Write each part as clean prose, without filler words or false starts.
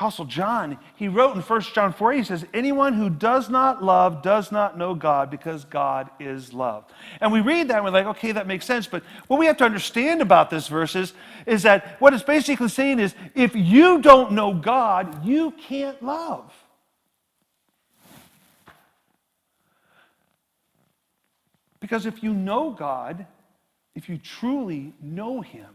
Apostle John, he wrote in 1 John 4, he says, anyone who does not love does not know God, because God is love. And we read that and we're like, okay, that makes sense. But what we have to understand about this verse is that what it's basically saying is, if you don't know God, you can't love. Because if you know God, if you truly know Him,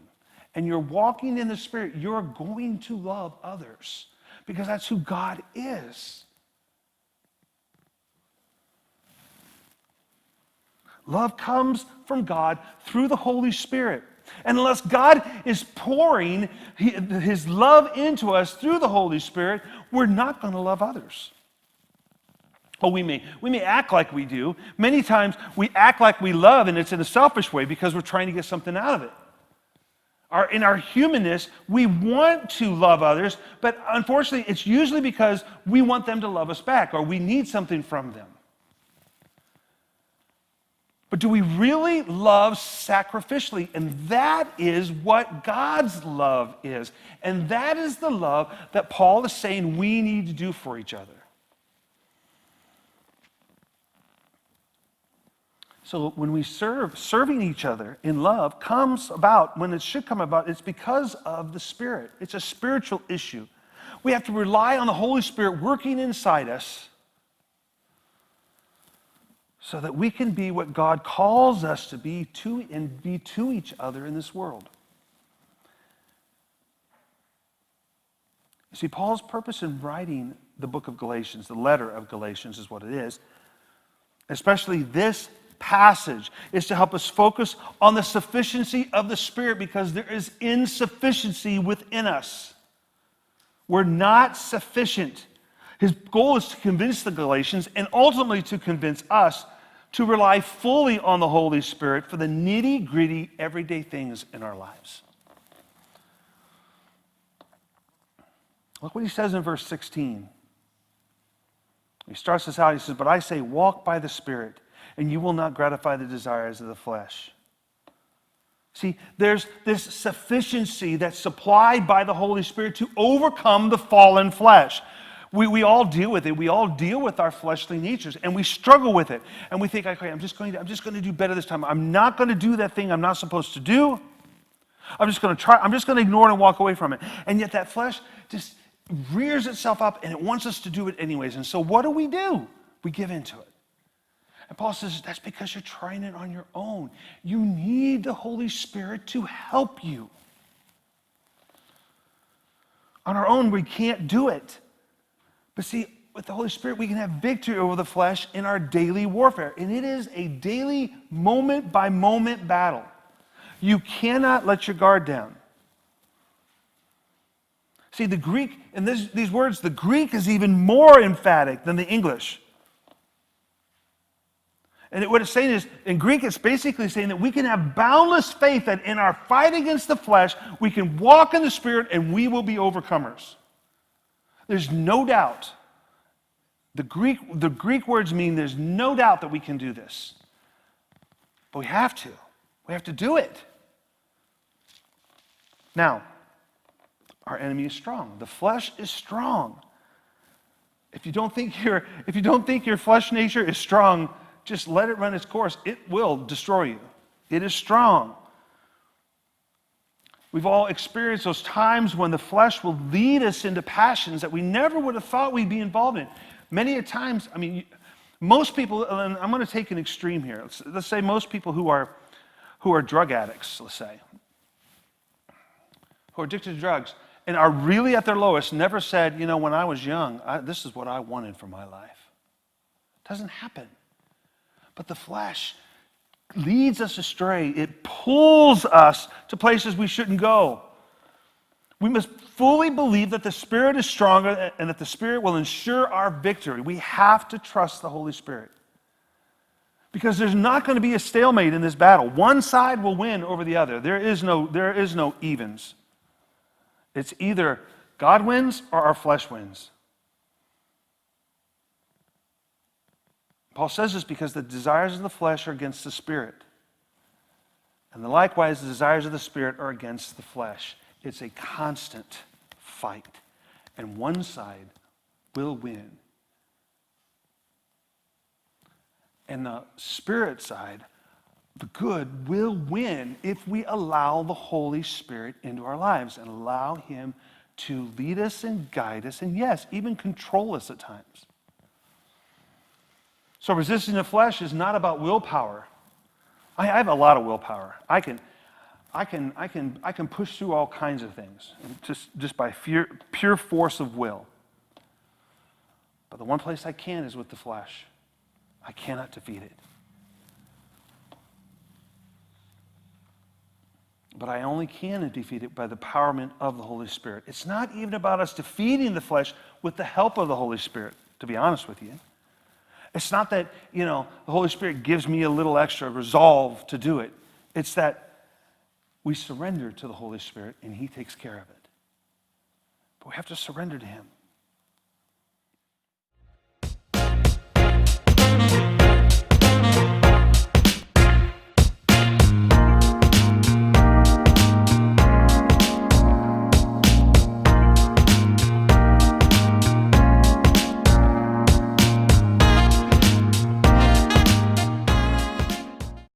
and you're walking in the Spirit, you're going to love others, because that's who God is. Love comes from God through the Holy Spirit. And unless God is pouring His love into us through the Holy Spirit, we're not going to love others. Oh, we may act like we do. Many times we act like we love, and it's in a selfish way because we're trying to get something out of it. In our humanness, we want to love others, but unfortunately, it's usually because we want them to love us back, or we need something from them. But do we really love sacrificially? And that is what God's love is. And that is the love that Paul is saying we need to do for each other. So when we serving each other in love comes about, when it should come about, it's because of the Spirit. It's a spiritual issue. We have to rely on the Holy Spirit working inside us so that we can be what God calls us to be to each other in this world. You see, Paul's purpose in writing the book of Galatians, the letter of Galatians is what it is, especially this passage, is to help us focus on the sufficiency of the Spirit, because there is insufficiency within us. We're not sufficient. His goal is to convince the Galatians, and ultimately to convince us, to rely fully on the Holy Spirit for the nitty-gritty, everyday things in our lives. Look what he says in verse 16. He starts this out, he says, "But I say, walk by the Spirit, and you will not gratify the desires of the flesh." See, there's this sufficiency that's supplied by the Holy Spirit to overcome the fallen flesh. We all deal with it. We all deal with our fleshly natures, and we struggle with it. And we think, okay, I'm just going to do better this time. I'm not going to do that thing I'm not supposed to do. I'm just going to ignore it and walk away from it. And yet that flesh just rears itself up, and it wants us to do it anyways. And so what do? We give into it. And Paul says, that's because you're trying it on your own. You need the Holy Spirit to help you. On our own, we can't do it. But see, with the Holy Spirit, we can have victory over the flesh in our daily warfare. And it is a daily, moment-by-moment battle. You cannot let your guard down. See, the Greek, in these words, the Greek is even more emphatic than the English. And what it's saying is, in Greek, it's basically saying that we can have boundless faith that in our fight against the flesh, we can walk in the Spirit and we will be overcomers. There's no doubt. The Greek words mean there's no doubt that we can do this. But we have to. We have to do it. Now, our enemy is strong. The flesh is strong. If you don't think your flesh nature is strong, just let it run its course. It will destroy you. It is strong. We've all experienced those times when the flesh will lead us into passions that we never would have thought we'd be involved in. Many a times, most people, and I'm going to take an extreme here. Let's say most people who are drug addicts, let's say, who are addicted to drugs, and are really at their lowest, never said, when I was young, this is what I wanted for my life. It doesn't happen. But the flesh leads us astray. It pulls us to places we shouldn't go. We must fully believe that the Spirit is stronger and that the Spirit will ensure our victory. We have to trust the Holy Spirit. Because there's not going to be a stalemate in this battle. One side will win over the other. There is no evens. It's either God wins or our flesh wins. Paul says this because the desires of the flesh are against the Spirit. And likewise, the desires of the Spirit are against the flesh. It's a constant fight. and one side will win. And the Spirit side, the good, will win if we allow the Holy Spirit into our lives and allow Him to lead us and guide us and, yes, even control us at times. So resisting the flesh is not about willpower. I have a lot of willpower. I can push through all kinds of things just by pure force of will. But the one place I can is with the flesh. I cannot defeat it. But I only can defeat it by the empowerment of the Holy Spirit. It's not even about us defeating the flesh with the help of the Holy Spirit, to be honest with you. It's not that, the Holy Spirit gives me a little extra resolve to do it. It's that we surrender to the Holy Spirit and He takes care of it. But we have to surrender to Him.